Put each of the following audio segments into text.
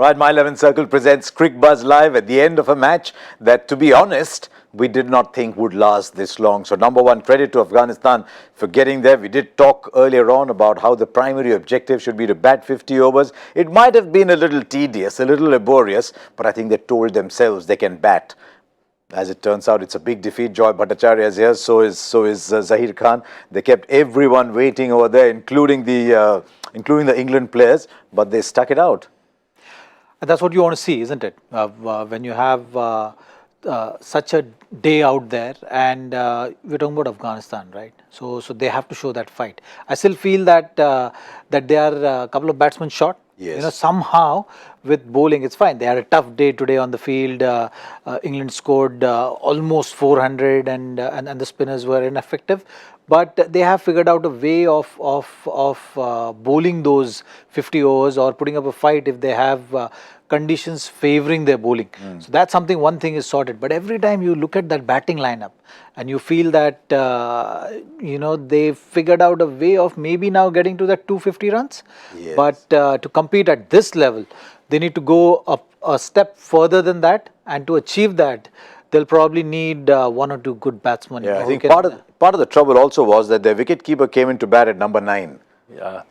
Right, My 11 Circle presents Cricbuzz Live at the end of a match that, to be honest, we did not think would last this long. So, number one, credit to Afghanistan for getting there. We did talk earlier on about how the primary objective should be to bat 50 overs. It might have been a little tedious, a little laborious, but I think they told themselves they can bat. As it turns out, it's a big defeat. Joy Bhattacharjya is here, so is Zaheer Khan. They kept everyone waiting over there, including the England players, but they stuck it out. That's what you want to see, isn't it? When you have such a day out there, and we're talking about Afghanistan, right? So they have to show that fight. I still feel that they are a couple of batsmen short. Yes. You know, somehow with bowling, it's fine. They had a tough day today on the field. England scored almost 400, and the spinners were ineffective. But they have figured out a way of bowling those 50 overs or putting up a fight if they have conditions favoring their bowling. So that's something, one thing is sorted. But every time you look at that batting lineup and you feel that, they figured out a way of maybe now getting to that 250 runs. Yes. But to compete at this level, they need to go up a step further than that. And to achieve that, they'll probably need one or two good batsmen. Yeah, I think part of the trouble also was that their wicketkeeper came into bat at number 9. Yeah.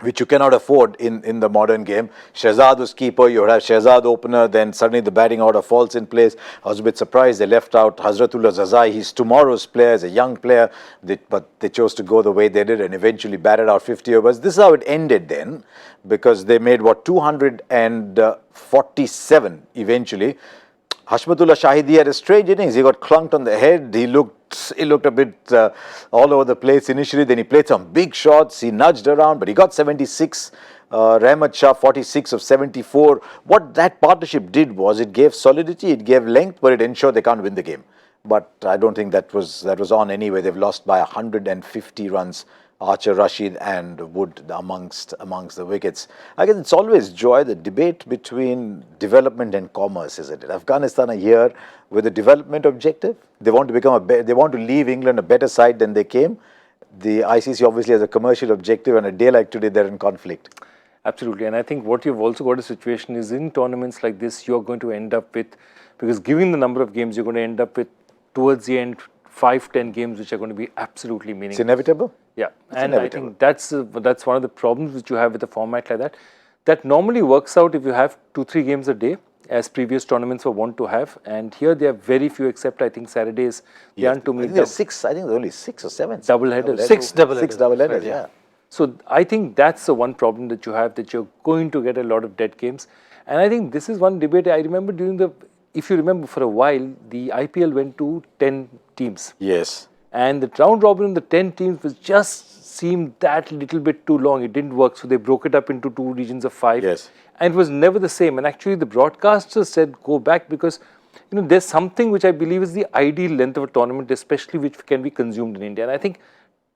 Which you cannot afford in the modern game. Shehzad was keeper, you would have Shehzad opener, then suddenly the batting order falls in place. I was a bit surprised they left out Hazratullah Zazai. He's tomorrow's player, as a young player, but they chose to go the way they did and eventually batted out 50 overs. This is how it ended then, because they made, 247 eventually. Hashmatullah Shahidi had a strange innings. He got clunked on the head. He looked a bit all over the place initially. Then he played some big shots. He nudged around, but he got 76. Rahmat Shah 46 of 74. What that partnership did was it gave solidity, it gave length, but it ensured they can't win the game. But I don't think that was on anyway. They've lost by 150 runs. Archer, Rashid and Wood amongst the wickets. I guess it's always joy, the debate between development and commerce, isn't it? Afghanistan are here with a development objective. They want to they want to leave England a better side than they came. The ICC obviously has a commercial objective, and a day like today they're in conflict. Absolutely, and I think what you've also got a situation is in tournaments like this, you're going to end up with, because given the number of games, you're going to end up with towards the end 5-10 games which are going to be absolutely meaningless. It's inevitable. Yeah, and I think that's one of the problems which you have with a format like that. That normally works out if you have 2-3 games a day, as previous tournaments were wont to have. And here there are very few, except I think Saturdays. They aren't to meet. I think there's only 6 or 7. Double headers. 6 double headers. 6 double headers, yeah. So I think that's the one problem that you have, that you're going to get a lot of dead games. And I think this is one debate I remember if you remember, for a while, the IPL went to 10 teams. Yes. And the round robin in the 10 teams seemed that little bit too long. It didn't work. So they broke it up into 2 regions of 5. Yes. And it was never the same. And actually the broadcasters said go back, because there's something which I believe is the ideal length of a tournament, especially which can be consumed in India. And I think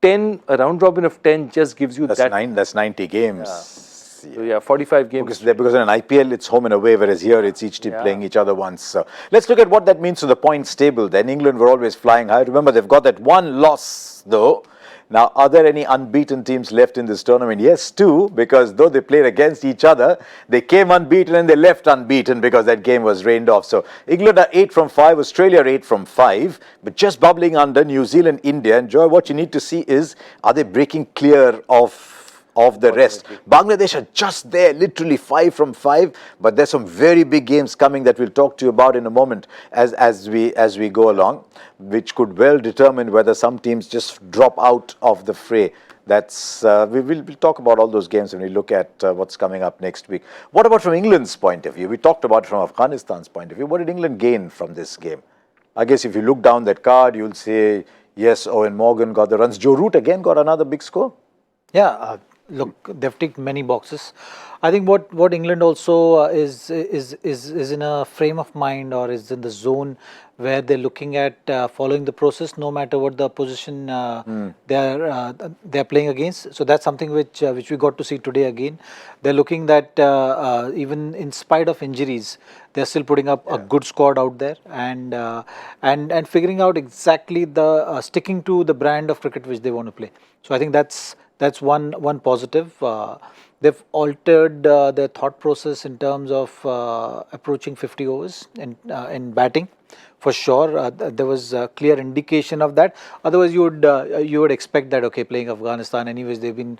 a round robin of 10 just gives you that's 90 games. Yeah. So yeah, 45 games. Because in an IPL, it's home and away, whereas here it's each team playing each other once. So let's look at what that means to the points table. Then England were always flying high. Remember, they've got that one loss, though. Now, are there any unbeaten teams left in this tournament? Yes, 2, because though they played against each other, they came unbeaten and they left unbeaten because that game was rained off. So England are 8 from 5, Australia are 8 from 5, but just bubbling under New Zealand, India. And Joy, what you need to see is, are they breaking clear of the rest? Bangladesh are just there, literally 5 from 5, but there's some very big games coming that we'll talk to you about in a moment as we go along, which could well determine whether some teams just drop out of the fray. That's we'll talk about all those games when we look at what's coming up next week. What about from England's point of view? We talked about it from Afghanistan's point of view. What did England gain from this game? I guess if you look down that card, you'll say, yes, Owen Morgan got the runs. Joe Root again got another big score. Yeah. Look, they've ticked many boxes. I think what England also is in a frame of mind, or is in the zone where they're looking at following the process, no matter what the opposition they're playing against. So that's something which we got to see today again. They're looking that even in spite of injuries, they're still putting up a good squad out there, and figuring out exactly the sticking to the brand of cricket which they want to play. So I think that's one positive. they've altered their thought process in terms of approaching 50 overs in batting. For sure, there was a clear indication of that. Otherwise, you would expect that, okay, playing Afghanistan, anyways, they've been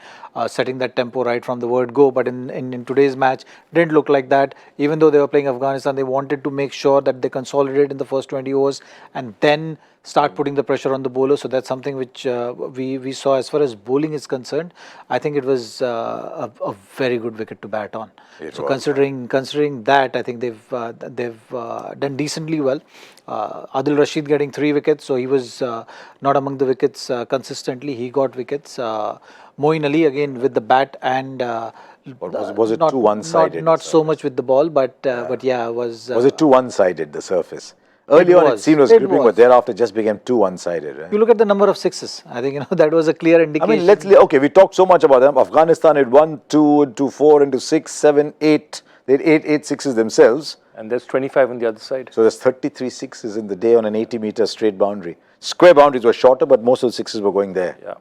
setting that tempo right from the word go. But in today's match, didn't look like that. Even though they were playing Afghanistan, they wanted to make sure that they consolidate in the first 20 overs and then start putting the pressure on the bowler. So that's something which we saw as far as bowling is concerned. I think it was a very good wicket to bat on. Considering that, I think they've done decently well. Adil Rashid getting 3 wickets, so he was not among the wickets consistently. He got wickets. Moeen Ali again with the bat and. Was it too one-sided? Not so much with the ball, but yeah, was. Was it too one-sided, the surface? Early on, it seemed was gripping, but thereafter just became too one-sided. Right? You look at the number of sixes. I think that was a clear indication. I mean, okay, we talked so much about them. Afghanistan had 1, 2, into 4, into 6, 7, 8. They had eight sixes themselves. And there's 25 on the other side. So there's 33 sixes in the day on an 80-meter straight boundary. Square boundaries were shorter, but most of the sixes were going there. Yeah.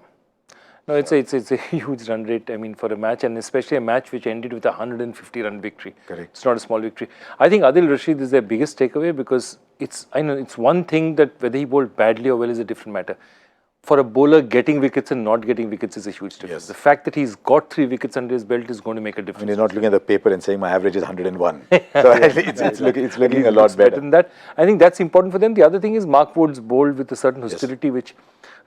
No, it's a huge run rate, I mean, for a match, and especially a match which ended with a 150-run victory. Correct. It's not a small victory. I think Adil Rashid is their biggest takeaway because I know it's one thing that whether he bowled badly or well is a different matter. For a bowler, getting wickets and not getting wickets is a huge difference. Yes. The fact that he's got 3 wickets under his belt is going to make a difference. And he's not looking at the paper and saying my average is 101. So it's looking a lot better than that. I think that's important for them. The other thing is Mark Wood's bowled with a certain hostility, which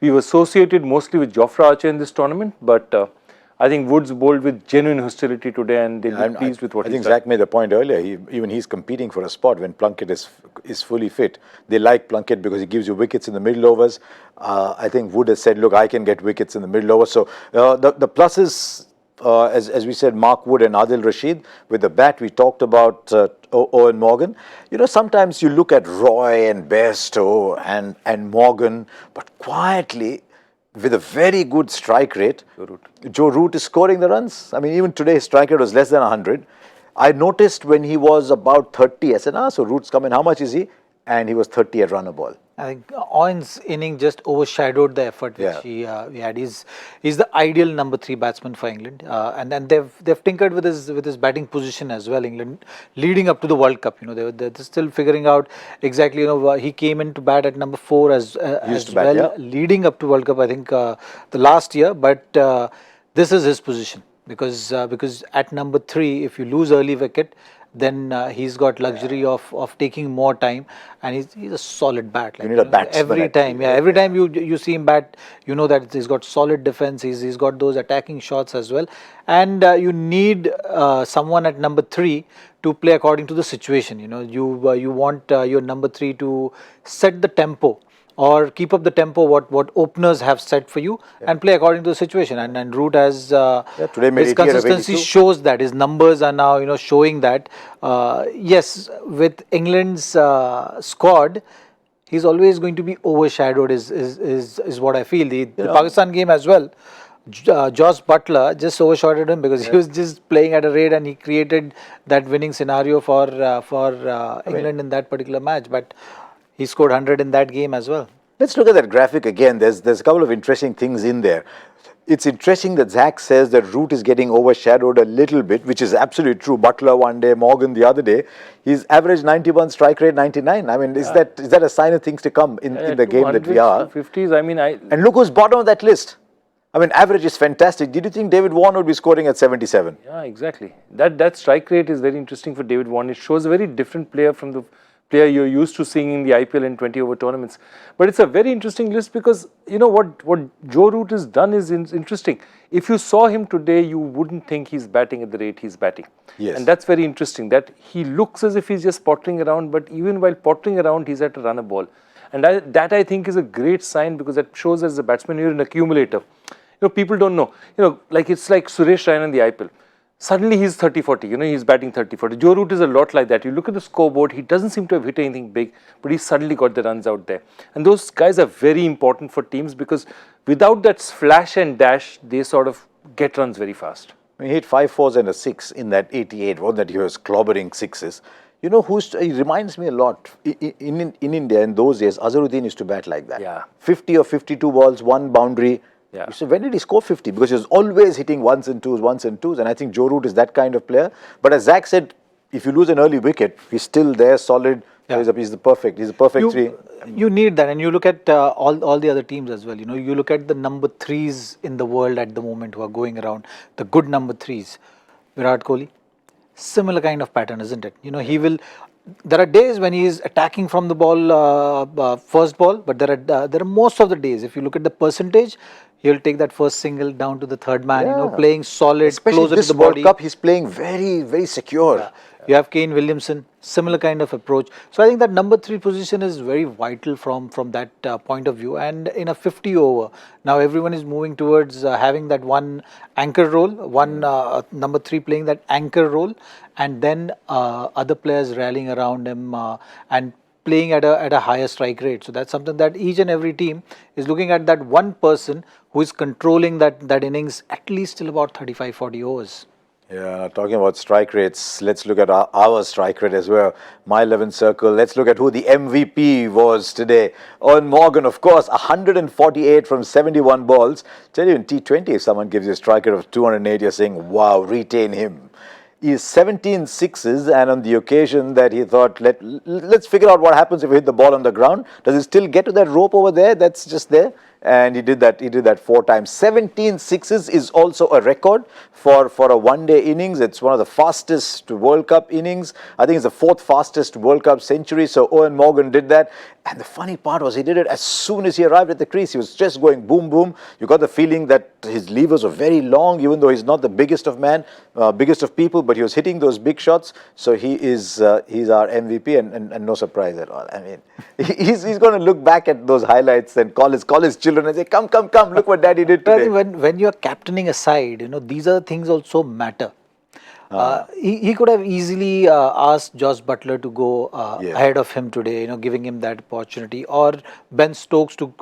we've associated mostly with Jofra Archer in this tournament, but I think Woods bowled with genuine hostility today, and they'll be pleased with what he's done. I think Zach made the point earlier. Even he's competing for a spot when Plunkett is fully fit. They like Plunkett because he gives you wickets in the middle overs. I think Wood has said, look, I can get wickets in the middle overs. So the pluses, as we said, Mark Wood and Adil Rashid. With the bat, we talked about Owen Morgan. You know, sometimes you look at Roy and Bairstow and Morgan, but quietly, with a very good strike rate, Joe Root is scoring the runs. I mean, even today his strike rate was less than 100. I noticed when he was about 30, I said, so Root's coming, how much is he? And he was 30 at run a ball. I think Owen's inning just overshadowed the effort which he had. He's the ideal number 3 batsman for England, and then they've tinkered with his batting position as well. England leading up to the World Cup, they're still figuring out exactly. He came in to bat at number 4 as well, leading up to World Cup. I think the last year, but this is his position because at number 3, if you lose early wicket, then he's got luxury of taking more time, and he's a solid bat. You need a batsman. Every time you see him bat, you know that he's got solid defense. He's got those attacking shots as well, and you need someone at number 3 to play according to the situation. You want your number 3 to set the tempo, or keep up the tempo what openers have set for you, and play according to the situation. And Root has today made his consistency shows that. His numbers are now showing that. Yes, with England's squad, he's always going to be overshadowed. Is what I feel. The Pakistan game as well. Josh Butler just overshadowed him because he was just playing at a rate, and he created that winning scenario for England in that particular match. But he scored 100 in that game as well. Let's look at that graphic again. There's a couple of interesting things in there. It's interesting that Zach says that Root is getting overshadowed a little bit, which is absolutely true. Butler one day, Morgan the other day. He's averaged 91, strike rate 99. I mean, is that a sign of things to come in the game that we are? 50s, I mean, And look who's bottom of that list. I mean, average is fantastic. Did you think David Warner would be scoring at 77? Yeah, exactly. That strike rate is very interesting for David Warner. It shows a very different player from the player you're used to seeing in the IPL and 20-over tournaments. But it's a very interesting list because, what Joe Root has done is interesting. If you saw him today, you wouldn't think he's batting at the rate he's batting. Yes. And that's very interesting, that he looks as if he's just pottering around, but even while pottering around, he's had to run a ball. And that I think is a great sign, because that shows as a batsman, you're an accumulator. People don't know. It's like Suresh Raina in the IPL. Suddenly he's 30-40, he's batting 30-40. Joe Root is a lot like that. You look at the scoreboard, he doesn't seem to have hit anything big, but he's suddenly got the runs out there. And those guys are very important for teams, because without that flash and dash, they sort of get runs very fast. He hit 5 4s and a 6 in that 88, wasn't that he was clobbering sixes. He reminds me a lot. In India, in those days, Azharuddin used to bat like that. Yeah. 50 or 52 balls, one boundary, Yeah. You say, when did he score 50? Because he was always hitting ones and twos, and I think Joe Root is that kind of player. But as Zach said, if you lose an early wicket, he's still there, solid. Yeah. He's the perfect three. You need that, and you look at all the other teams as well. You know, you look at the number threes in the world at the moment who are going around, the good number threes. Virat Kohli, similar kind of pattern, isn't it? You know, he will. There are days when he is attacking from the ball, first ball, but there are most of the days. If you look at the percentage, he'll take that first single down to the third man. You know, playing solid, especially closer this to the World body. Cup, he's playing very, very secure. Yeah. You have Kane Williamson, similar kind of approach. So I think that number 3 position is very vital from that point of view. And in a 50 over, now everyone is moving towards having that one anchor role, one number 3 playing that anchor role, and then other players rallying around him and playing at a higher strike rate. So that's something that each and every team is looking at, that one person who is controlling that innings at least till about 35-40 overs. Yeah, talking about strike rates, let's look at our strike rate as well. My 11 circle, let's look at who the MVP was today. Owen Morgan, of course, 148 from 71 balls. Tell you, in T20, if someone gives you a strike rate of 208, you're saying, wow, retain him. He is 17 sixes, and on the occasion that he thought, let's figure out what happens if we hit the ball on the ground. Does he still get to that rope over there that's just there? And he did that 4 times. 17 sixes is also a record for a one-day innings. It's one of the fastest World Cup innings. I think it's the 4th fastest World Cup century. So Owen Morgan did that. And the funny part was he did it as soon as he arrived at the crease. He was just going boom, boom. You got the feeling that his levers were very long, even though he's not the biggest of people, but he was hitting those big shots. So he's our MVP, and no surprise at all. I mean, he's going to look back at those highlights and call his children and say, come, look what daddy did today. When you're captaining a side, you know, these are the things also matter. He could have easily asked Josh Butler to go ahead of him today, you know, giving him that opportunity, or Ben Stokes to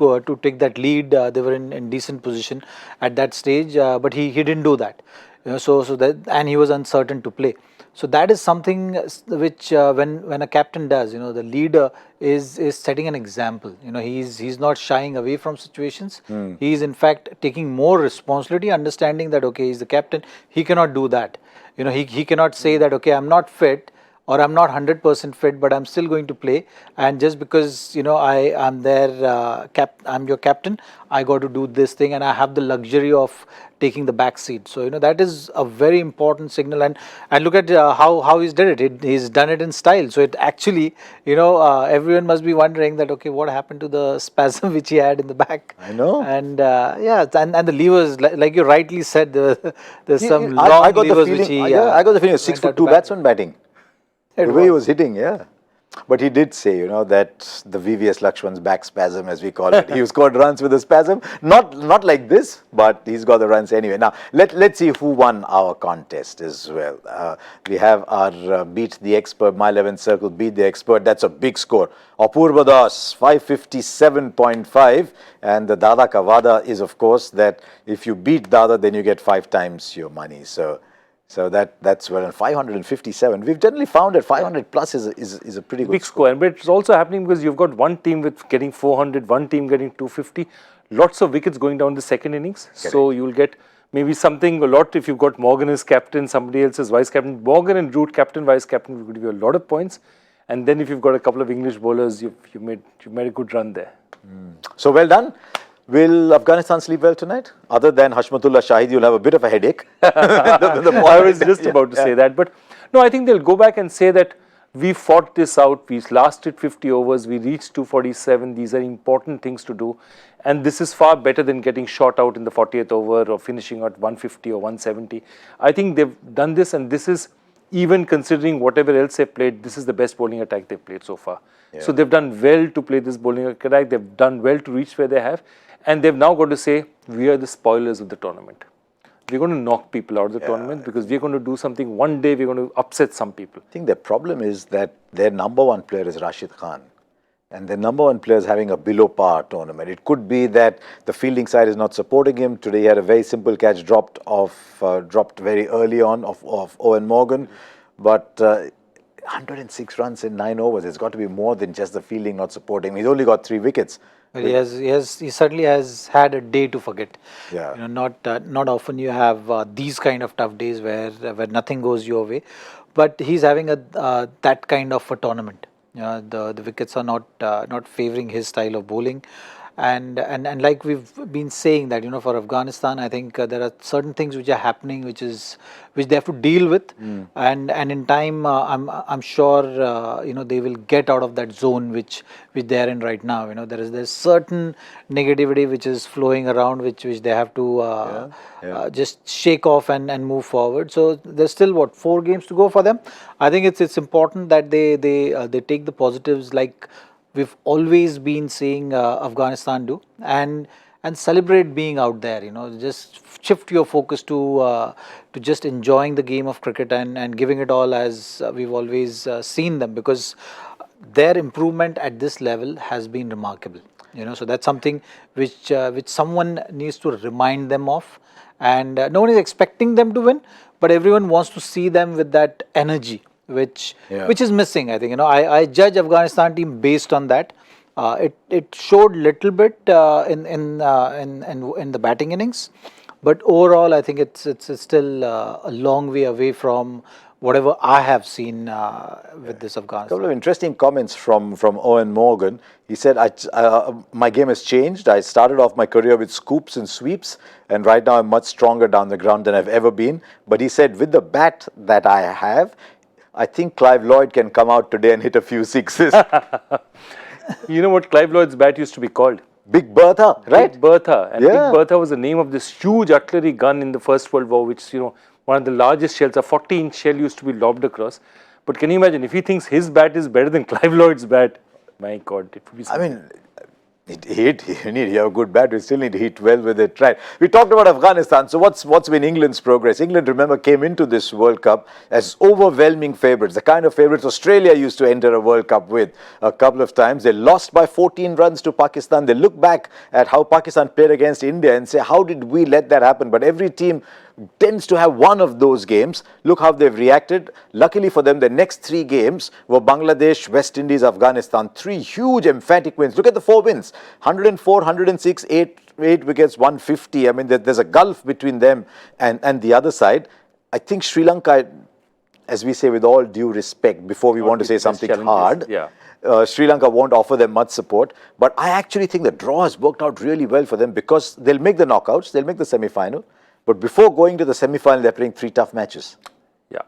take that lead. They were in decent position at that stage, but he didn't do that. You know, so that, and he was uncertain to play. So that is something which when a captain does, you know, the leader is setting an example. You know, he's not shying away from situations. He is in fact taking more responsibility, understanding that okay, he's the captain. He cannot do that. You know, he cannot say that okay, I'm not fit or I'm not 100% fit, but I'm still going to play. And just because, you know, I'm there, I'm your captain, I got to do this thing, and I have the luxury of taking the back seat. So, you know, that is a very important signal. And look at how he's did it. He's done it in style. So it actually, you know, everyone must be wondering that okay, what happened to the spasm which he had in the back? I know. And and the levers, like you rightly said, there's some long levers which he. I got the feeling 6'2" batsman batting. The way he was hitting, yeah. But he did say, you know, that the VVS Lakshman's back spasm, as we call it, he scored runs with a spasm. Not like this, but he's got the runs anyway. Now, let's see who won our contest as well. We have our Beat the Expert, My 11 Circle, Beat the Expert. That's a big score. Apurva Das, 557.5. And the Dada Ka Vada is, of course, that if you beat Dada, then you get 5 times your money. So that's well, and 557. We've generally found that 500 plus is a pretty good big score. But it's also happening because you've got one team with getting 400, one team getting 250. Lots of wickets going down the second innings. Correct. So you'll get maybe something a lot if you've got Morgan as captain, somebody else as vice captain. Morgan and Root captain, vice captain will give you a lot of points. And then if you've got a couple of English bowlers, you've made a good run there. So well done. Will Afghanistan sleep well tonight? Other than Hashmatullah Shahid, you'll have a bit of a headache. I was just about to say that. But no, I think they'll go back and say that we fought this out. We lasted 50 overs. We reached 247. These are important things to do. And this is far better than getting shot out in the 40th over or finishing at 150 or 170. I think they've done this, and this is, even considering whatever else they've played, this is the best bowling attack they've played so far. Yeah. So they've done well to play this bowling attack. They've done well to reach where they have. And they've now got to say, we are the spoilers of the tournament. We're going to knock people out of the tournament because we're going to do something. One day we're going to upset some people. I think the problem is that their number 1 player is Rashid Khan. And their number 1 player is having a below par tournament. It could be that the fielding side is not supporting him. Today he had a very simple catch dropped very early on of Owen Morgan. But 106 runs in 9 overs. It's got to be more than just the fielding not supporting. He's only got 3 wickets. Well, he certainly has had a day to forget. Yeah. Not often you have these kind of tough days where nothing goes your way, but he's having a that kind of a tournament. The wickets are not favoring his style of bowling. And like we've been saying that for Afghanistan, I think there are certain things which are happening which they have to deal with, and in time I'm sure they will get out of that zone which they are in right now. There's certain negativity which is flowing around which they have to just shake off and move forward. So there's still 4 games to go for them. I think it's important that they take the positives like we've always been seeing Afghanistan do, and celebrate being out there. Just shift your focus to just enjoying the game of cricket and giving it all as we've always seen them, because their improvement at this level has been remarkable. So that's something which someone needs to remind them of, and no one is expecting them to win, but everyone wants to see them with that energy which is missing. I think I judge Afghanistan team based on that. It showed little bit in the batting innings, but overall I think it's still a long way away from whatever I have seen with this Afghanistan. A couple of interesting comments from Owen Morgan. He said, my game has changed. I started off my career with scoops and sweeps, and right now I'm much stronger down the ground than I've ever been. But he said, with the bat that I have, I think Clive Lloyd can come out today and hit a few sixes. You know what Clive Lloyd's bat used to be called? Big Bertha, right? Big Bertha. And Big Bertha was the name of this huge artillery gun in the First World War, which, one of the largest shells, a 40-inch shell used to be lobbed across. But can you imagine, if he thinks his bat is better than Clive Lloyd's bat, my God, it would be something. I mean, you need to have a good bat, you still need to hit well with it, right? We talked about Afghanistan, so what's been England's progress? England, remember, came into this World Cup as overwhelming favourites, the kind of favourites Australia used to enter a World Cup with a couple of times. They lost by 14 runs to Pakistan. They look back at how Pakistan played against India and say, how did we let that happen? But every team tends to have one of those games. Look how they've reacted. Luckily for them, the next 3 games were Bangladesh, West Indies, Afghanistan. 3 huge emphatic wins. Look at the 4 wins. 104, 106, 8 wickets, 150. I mean, there's a gulf between them and the other side. I think Sri Lanka, as we say with all due respect, before we want to say something hard, Sri Lanka won't offer them much support. But I actually think the draw has worked out really well for them, because they'll make the knockouts, they'll make the semi-final. But before going to the semi-final, they're playing 3 tough matches. Yeah.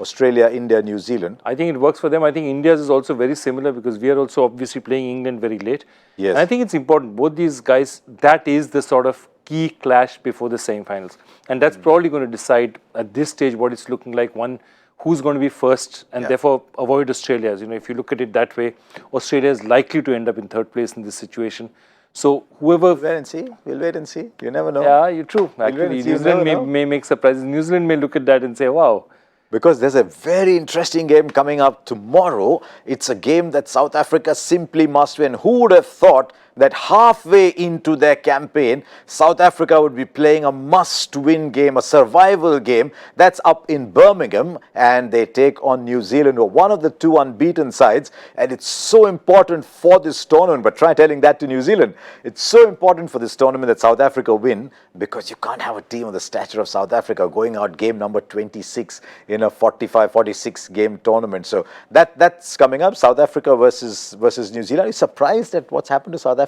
Australia, India, New Zealand. I think it works for them. I think India's is also very similar, because we are also obviously playing England very late. Yes. And I think it's important. Both these guys, that is the sort of key clash before the semi-finals. And that's probably going to decide at this stage what it's looking like. One, who's going to be first, and therefore avoid Australia. If you look at it that way, Australia is likely to end up in 3rd place in this situation. So whoever... We'll wait and see. You never know. Yeah, you're true. Actually, New Zealand may make surprises. New Zealand may look at that and say, wow. Because there's a very interesting game coming up tomorrow. It's a game that South Africa simply must win. Who would have thought that halfway into their campaign, South Africa would be playing a must-win game, a survival game that's up in Birmingham, and they take on New Zealand, who are one of the 2 unbeaten sides, and it's so important for this tournament. But try telling that to New Zealand. It's so important for this tournament that South Africa win, because you can't have a team of the stature of South Africa going out game number 26 in a 45-46 game tournament. So that's coming up, South Africa versus New Zealand. Are you surprised at what's happened to South Africa?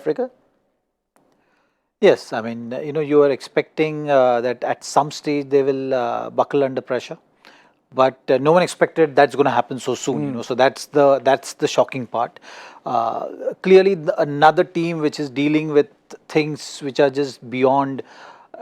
Yes, I mean, you are expecting that at some stage they will buckle under pressure, but no one expected that's going to happen so soon. So that's the shocking part. Clearly, another team which is dealing with things which are just beyond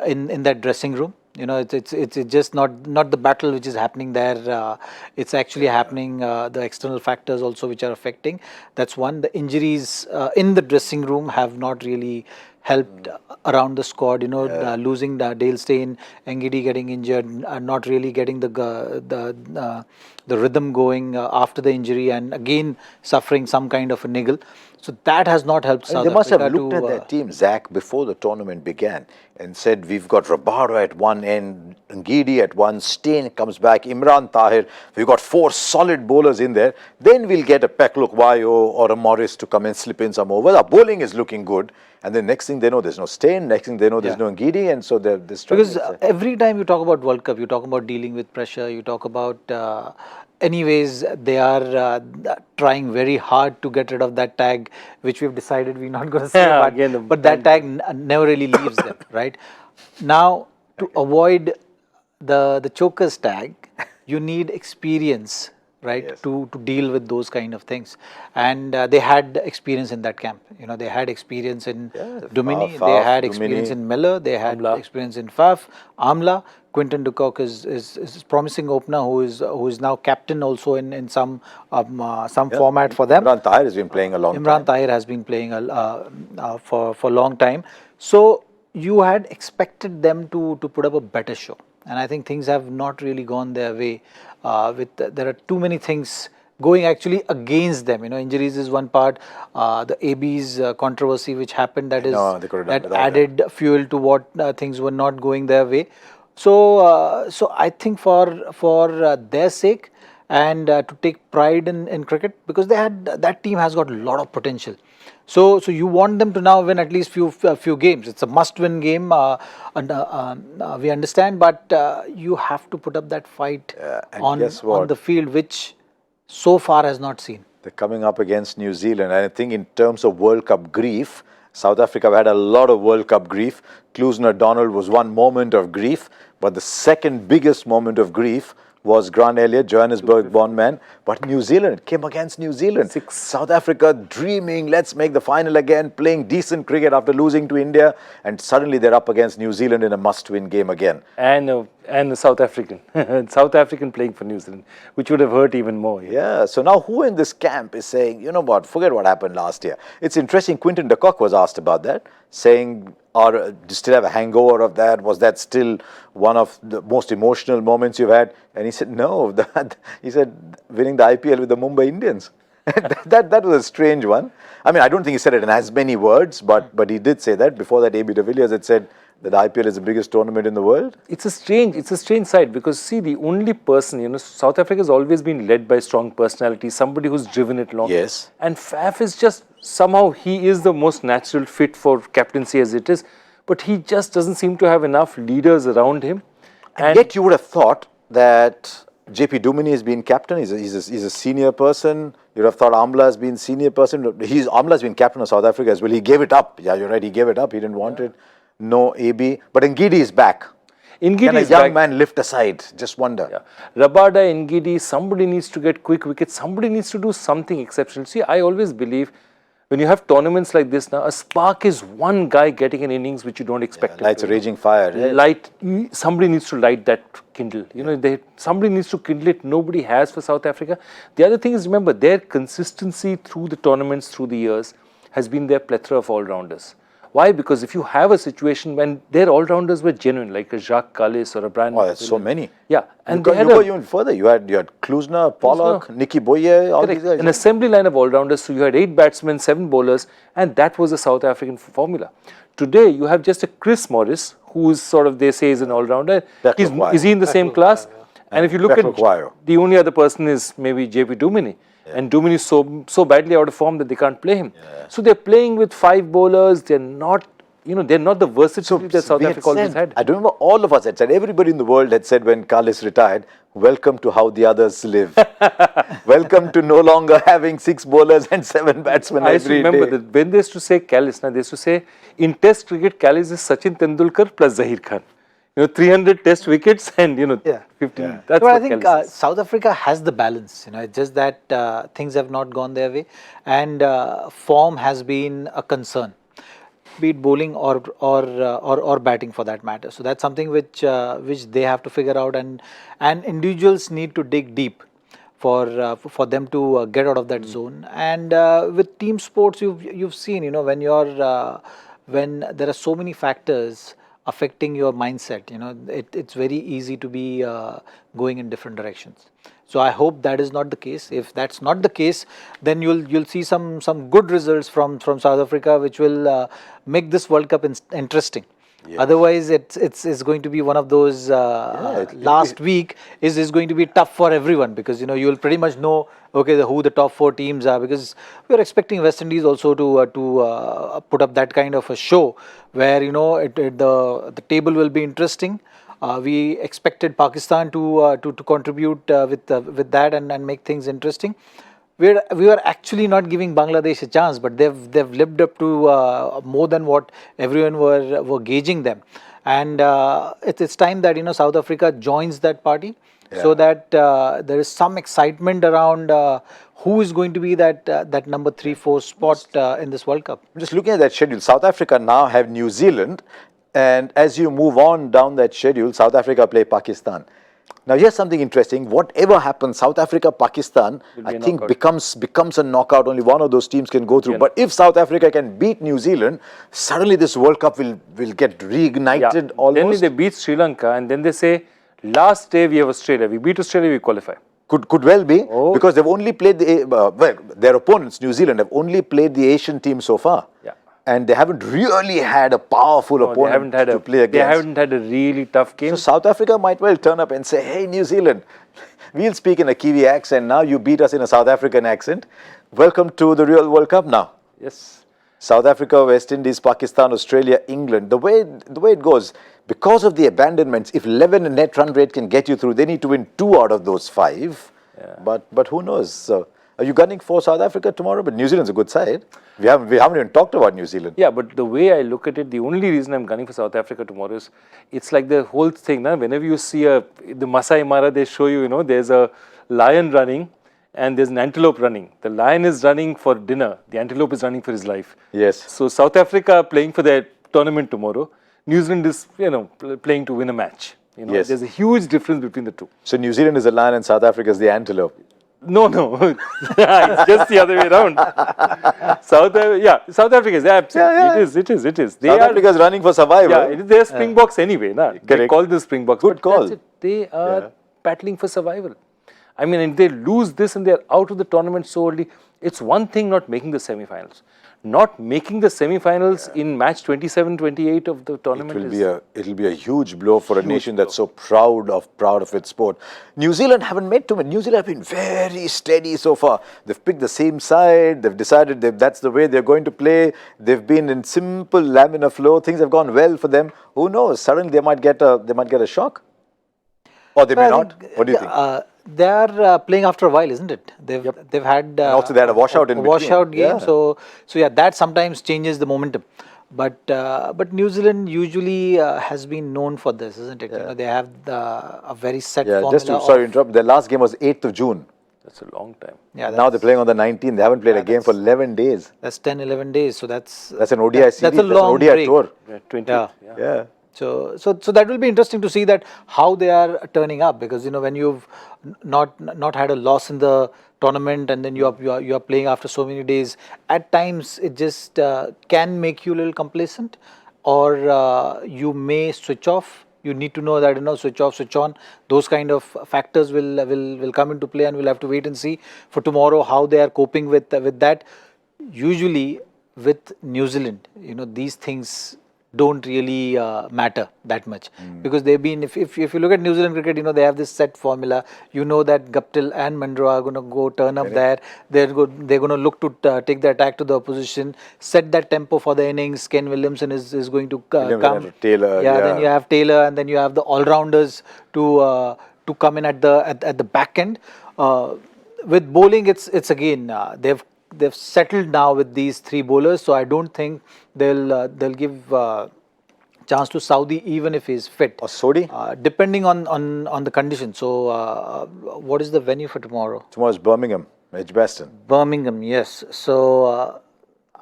in that dressing room. It's just not the battle which is happening there. It's actually happening, the external factors also which are affecting. That's one. The injuries in the dressing room have not really helped around the squad. Losing Dale Steyn, Ngidi getting injured, not really getting the rhythm going after the injury, and again suffering some kind of a niggle. So that has not helped South Africa. They must have looked at their team, Zach, before the tournament began. and said, we've got Rabada at one end, Ngidi at one, Stein comes back, Imran Tahir, we've got 4 solid bowlers in there, then we'll get a Pekluk Vayo or a Morris to come and slip in some overs. Our bowling is looking good. And then next thing they know, there's no Stein, next thing they know, there's no Ngidi, and so they're struggling. Because every time you talk about World Cup, you talk about dealing with pressure, you talk about... anyways, they are trying very hard to get rid of that tag, which we've decided we're not going to say, but that tag never really leaves them, right? Now, to avoid the chokers tag, you need experience, right, Yes. to deal with those kind of things. And they had experience in that camp. You know, they had experience in Dumini, Faf, they had Dumini. experience in Miller, they had Amla. experience in Faf, Amla. Quinton de Kock is a promising opener who is now captain also in some format for them. Imran Tahir has been playing a long Imran time. Tahir has been playing for a long time. So you had expected them to put up a better show, and I think things have not really gone their way. There are too many things going actually against them. You know, injuries is one part. The AB's controversy which happened, They could have done that without added fuel to what things were not going their way. So I think for their sake and to take pride in cricket, because that team has got a lot of potential. So you want them to now win at least few games. It's a must-win game, we understand, but you have to put up that fight and guess what? on the field, which so far has not seen. They're coming up against New Zealand, and I think in terms of World Cup grief, South Africa have had a lot of World Cup grief. Klusener-Donald was one moment of grief, but the second biggest moment of grief was Grant Elliott, Johannesburg-born man. But New Zealand came against New Zealand. South Africa dreaming, let's make the final again, playing decent cricket after losing to India, and suddenly they're up against New Zealand in a must-win game again. And the South African, South African playing for New Zealand, which would have hurt even more. Yeah, so now who in this camp is saying, you know what, forget what happened last year? It's interesting, Quinton de Kock was asked about that, saying, do you still have a hangover of that? Was that still one of the most emotional moments you've had? And he said, no, he said, winning the IPL with the Mumbai Indians. that was a strange one. I mean, I don't think he said it in as many words, but he did say that. Before that, AB de Villiers had said that the IPL is the biggest tournament in the world. It's a strange side, because see, the only person, you know, South Africa has always been led by strong personality, somebody who's driven it long. Yes. And Faf is just, somehow he is the most natural fit for captaincy as it is, but he just doesn't seem to have enough leaders around him. And yet you would have thought that JP Dumini has been captain. He's a senior person. You'd have thought Amla has been senior person. Amla has been captain of South Africa as well. He gave it up. Yeah, you're right. He gave it up. He didn't want it. No AB. But Ngidi is back. Can a young man lift aside? Just wonder. Yeah. Rabada, Ngidi, somebody needs to get quick wickets. Somebody needs to do something exceptional. See, I always believe when you have tournaments like this now, a spark is one guy getting an innings which you don't expect. Lights a raging fire. Somebody needs to light that kindle. You know, somebody needs to kindle it. Nobody has for South Africa. The other thing is, remember, their consistency through the tournaments, through the years, has been their plethora of all-rounders. Why? Because if you have a situation when their all-rounders were genuine, like a Jacques Kallis or a Brian... Oh, there's so many. Yeah. And you go even further. You had Klusener, Pollock, Nicky Boye, all these guys. An assembly line of all-rounders. So you had 8 batsmen, 7 bowlers, and that was a South African formula. Today, you have just a Chris Morris, who is sort of, they say, is an all-rounder. Is he in the same class? And if you look at the only other person is maybe JP Dumini. Yeah. And Dumini is so badly out of form that they can't play him. Yeah. So they're playing with 5 bowlers. They're not, they're not the versatility that South Africa always had. I remember all of us had said, everybody in the world had said when Kallis retired, welcome to how the others live. Welcome to no longer having 6 bowlers and 7 batsmen every day. I used to remember that when they used to say Kallis, they used to say, in Test cricket, Kallis is Sachin Tendulkar plus Zaheer Khan. 300 Test wickets and 15. Yeah. That's what I think South Africa has the balance. It's just that things have not gone their way, and form has been a concern, be it bowling or batting for that matter. So that's something which they have to figure out, and individuals need to dig deep for them to get out of that zone. And with team sports, you've seen when there are so many factors affecting your mindset, it's very easy to be going in different directions. So I hope that is not the case. If that's not the case, then you'll see some good results from South Africa, which will make this World Cup interesting. Otherwise, it's going to be one of those last week is going to be tough for everyone, because you'll pretty much know who the top 4 teams are, because we're expecting West Indies also to put up that kind of a show where the table will be interesting. We expected Pakistan to contribute with that and make things interesting. We were actually not giving Bangladesh a chance, but they've lived up to more than what everyone were gauging them, and it's time that South Africa joins that party, so that there is some excitement around who is going to be that number 3-4 spot in this World Cup. I'm just looking at that schedule. South Africa now have New Zealand, and as you move on down that schedule, South Africa play Pakistan. Now here's something interesting. Whatever happens, South Africa, Pakistan, I think becomes a knockout. Only one of those teams can go through. But if South Africa can beat New Zealand, suddenly this World Cup will get reignited almost. Then they beat Sri Lanka, and then they say, last day we have Australia. We beat Australia, we qualify. Could well be, because they've only played their opponents, New Zealand, have only played the Asian team so far. And they haven't really had a powerful opponent to play against. They haven't had a really tough game. So South Africa might well turn up and say, hey, New Zealand, we'll speak in a Kiwi accent. Now you beat us in a South African accent. Welcome to the real World Cup now. Yes. South Africa, West Indies, Pakistan, Australia, England. The way it goes, because of the abandonments, if 11 net run rate can get you through, they need to win 2 out of those 5. But who knows? So, are you gunning for South Africa tomorrow? But New Zealand's a good side. We haven't even talked about New Zealand. Yeah, but the way I look at it, the only reason I'm gunning for South Africa tomorrow is, it's like the whole thing. Now, whenever you see the Masai Mara, they show you, there's a lion running and there's an antelope running. The lion is running for dinner. The antelope is running for his life. Yes. So South Africa playing for their tournament tomorrow. New Zealand is, playing to win a match. Yes. There's a huge difference between the two. So New Zealand is the lion and South Africa is the antelope. No, it's just the other way around. South Africa is absolutely. It is. South Africa is running for survival. Yeah, they're Springboks anyway. They call them Springboks. Good call. They are battling for survival. I mean, if they lose this and they're out of the tournament so early, it's one thing not making the semi-finals. Not making the semi-finals in match 27, 28 of the tournament it'll be a huge blow for a nation that's so proud of its sport. New Zealand haven't made too many. New Zealand have been very steady so far. They've picked the same side. They've decided that's the way they're going to play. They've been in simple laminar flow. Things have gone well for them. Who knows? Suddenly they might get a shock, or they may not. What do you think? They are playing after a while, isn't it? They've had and also they had a washout in between. Washout game, so that sometimes changes the momentum. But New Zealand usually has been known for this, isn't it? They have a very set formula. Just to interrupt. Their last game was 8th of June. That's a long time. Yeah. Now they're playing on the 19th. They haven't played a game for 11 days. That's 10, 11 days. So that's an ODI series. That's a long ODI break. tour. 20. Yeah. So that will be interesting to see that how they are turning up, because when you've not had a loss in the tournament and then you are playing after so many days, at times it just can make you a little complacent, or you may switch off. You need to know that switch off, switch on. Those kind of factors will come into play, and we'll have to wait and see for tomorrow how they are coping with that. Usually with New Zealand, these things don't really matter that much, because they've been, if you look at New Zealand cricket, they have this set formula. That Guptill and Munro are going to turn up there. They're going to look to take the attack to the opposition, set that tempo for the innings. Ken Williamson is going to come. Taylor, Then you have Taylor, and then you have the all-rounders to come in at the back end. With bowling, it's again they've settled now with these 3 bowlers, so I don't think they'll give chance to Saudi even if he's fit. Or Sodi? Depending on the condition. So what is the venue for tomorrow? Tomorrow's Birmingham, Edgbaston. Birmingham, yes. So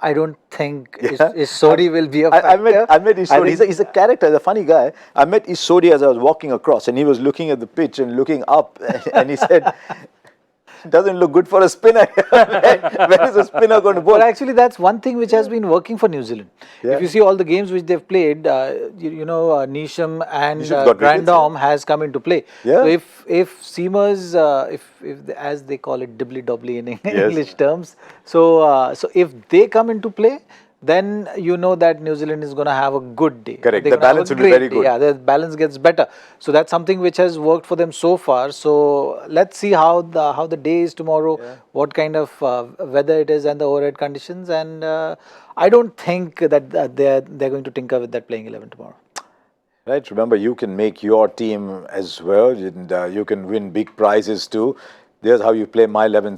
I don't think Sodi will be a factor. I met Isodi. He's a character. He's a funny guy. I met Isodi as I was walking across, and he was looking at the pitch and looking up, and he said, doesn't look good for a spinner. Where is a spinner going to bowl? But actually, that's one thing which has been working for New Zealand. If you see all the games which they've played, Neesham and Grandom has come into play. So if seamers, if as they call it, dibbly-dobbly in English terms, so if they come into play, then you know that New Zealand is going to have a good day. Correct. They're The gonna have balance a will be great very day. good. Yeah, the balance gets better. So that's something which has worked for them so far. So let's see how the day is tomorrow, what kind of weather it is and the overhead conditions. And I don't think that they're going to tinker with that playing 11 tomorrow. Right. Remember, you can make your team as well, and you can win big prizes too. There's how you play the My 11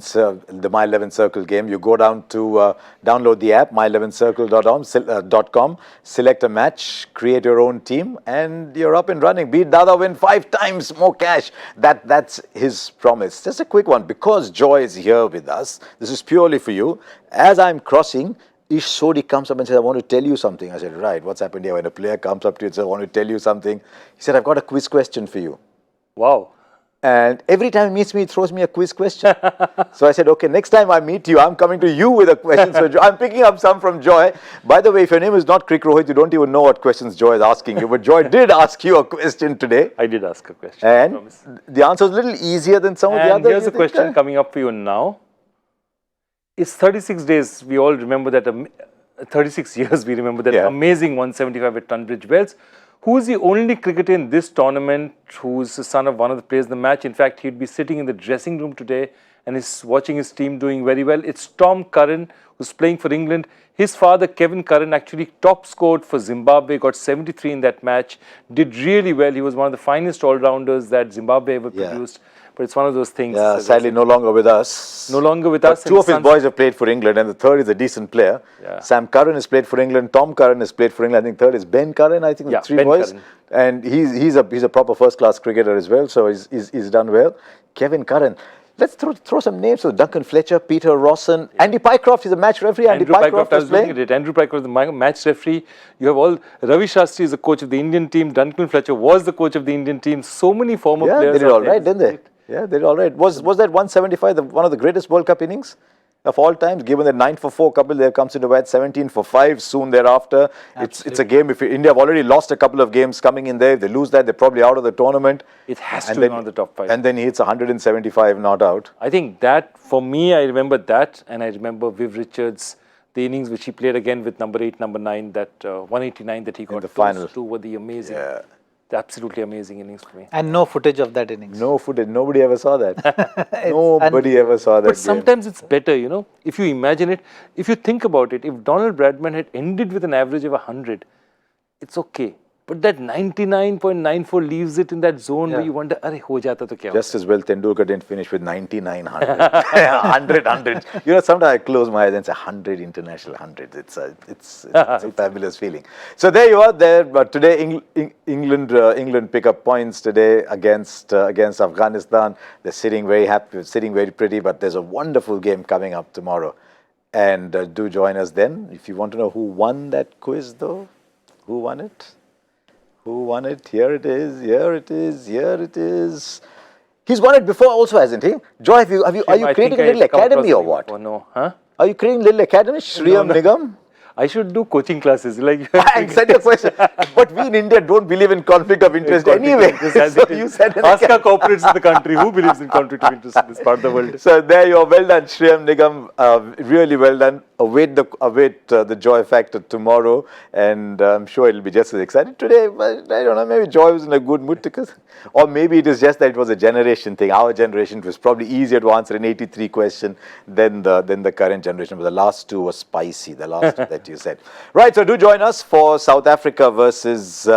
Circle game. You go down to download the app, my11circle.com, select a match, create your own team, and you're up and running. Beat Dada, win 5 times more cash. That's his promise. Just a quick one. Because Joy is here with us, this is purely for you. As I'm crossing, Ish Sodi comes up and says, I want to tell you something. I said, right, what's happened here? When a player comes up to you and says, I want to tell you something, he said, I've got a quiz question for you. Wow. And every time he meets me, he throws me a quiz question. So I said, okay, next time I meet you, I'm coming to you with a question. So I'm picking up some from Joy. By the way, if your name is not Crick Rohit, you don't even know what questions Joy is asking you. But Joy did ask you a question today. I did ask a question. And the answer is a little easier than some of the others. Here's a question coming up for you now. It's 36 days. We all remember that, 36 years we remember that amazing 175 at Tunbridge Wells. Who is the only cricketer in this tournament who's the son of one of the players in the match? In fact, he'd be sitting in the dressing room today and is watching his team doing very well. It's Tom Curran, who's playing for England. His father, Kevin Curran, actually top scored for Zimbabwe, got 73 in that match, did really well. He was one of the finest all-rounders that Zimbabwe ever produced. But it's one of those things. Yeah, sadly no longer with us. No longer with us. 2 of his boys have played for England, and the third is a decent player. Yeah. Sam Curran has played for England. Tom Curran has played for England. I think third is Ben Curran. I think the 3 Ben boys. Curran. And he's a proper first-class cricketer as well. So he's done well. Kevin Curran. Let's throw some names. So Duncan Fletcher, Peter Rawson, Andy Pycroft is a match referee. Andrew Pycroft, I was looking at it. Andrew Pycroft is the match referee. You have all. Ravi Shastri is the coach of the Indian team. Duncan Fletcher was the coach of the Indian team. So many former players. Yeah, they did all right, didn't they? Yeah, they did all right. Was that 175 one of the greatest World Cup innings of all times? Given that 9 for 4 couple there comes into bat, 17 for 5 soon thereafter. It's a game. If India have already lost a couple of games coming in there, if they lose that, they're probably out of the tournament. It has to be one of the top 5. And then he hits 175 not out. I think that, for me, I remember that, and I remember Viv Richards, the innings which he played again with number 8, number 9, that 189 that he got. The final. Those 2 were the amazing. Yeah. Absolutely amazing innings for me. And no footage of that innings. No footage. Nobody ever saw that. Nobody ever saw that. But sometimes it's better, you know. If you imagine it, if you think about it, if Donald Bradman had ended with an average of 100, it's okay. But that 99.94 leaves it in that zone where you wonder, "Arey, ho jata to kya?" Just as well, Tendulkar didn't finish with 99-100. 100. You know, sometimes I close my eyes and say 100 international 100. It's a fabulous feeling. So there you are. But today, England pick up points today against Afghanistan. They're sitting very happy, sitting very pretty. But there's a wonderful game coming up tomorrow, and do join us then. If you want to know who won that quiz, though, who won it? Who won it? Here it is. Here it is. Here it is. He's won it before also, hasn't he? Joy, are you creating a little academy or what? Oh, no. Huh? Are you creating a little academy? Shriyam Nigam? I should do coaching classes. Like And said your question. But we in India don't believe in conflict of interest anyway. So you said ask our corporates in the country who believes in conflict of interest in this part of the world. So there you are. Well done, Shriyam Nigam. Really well done. Await the joy factor tomorrow, and I'm sure it'll be just as exciting today. But I don't know. Maybe Joy was in a good mood because, or maybe it is just that it was a generation thing. Our generation was probably easier to answer an 83 question than the current generation. But the last 2 were spicy. The last 2 that you said. Right. So do join us for South Africa versus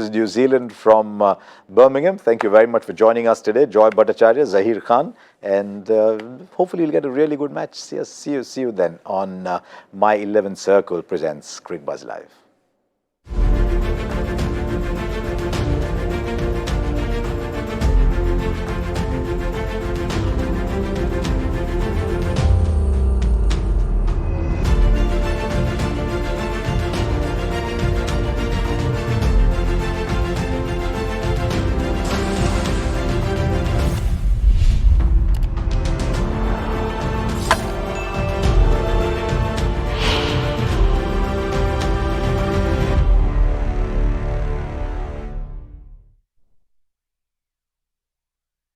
New Zealand from Birmingham. Thank you very much for joining us today. Joy Bhattacharjya, Zaheer Khan. And hopefully you'll get a really good match. See you then on My 11 Circle presents Cricbuzz Live.